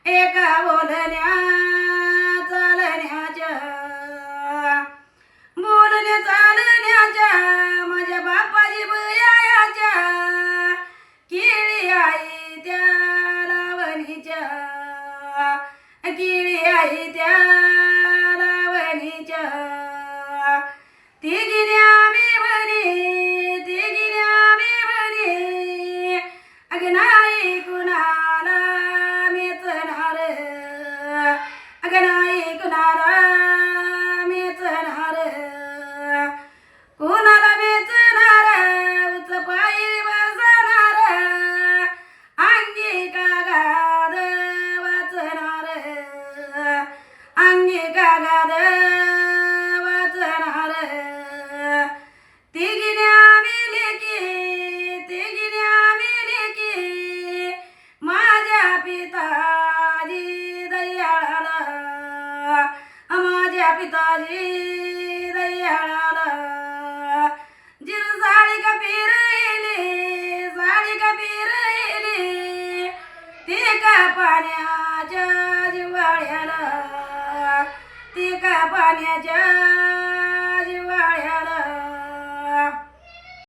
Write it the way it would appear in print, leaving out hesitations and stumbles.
एका बोलण्या चालण्याच्या बोलण्या चालण्याच्या माझ्या बापाजी बयाच्या किळी आई त्या लावणीच्या किळी आई त्या लावणीच्या तिघीने आम्ही बनी तिघीने आम्ही बनी अग नाही कुणाला मेचणार अग नाही कुणाला मेचणार कुणाला मेचणार उच पायी बसणार अंगी कागाद वाचणार अंगी कागाद वाचणार तिघीने आम्ही लेकी तिघीने आम्ही लेकी माझ्या पिताजी दयाळाला माझ्या पिताजी दयाळाला जिर साडी का पिरली साडी का पिरली ती का पाण्याच्या जिव्हाळ्याला ती का पाण्याच्या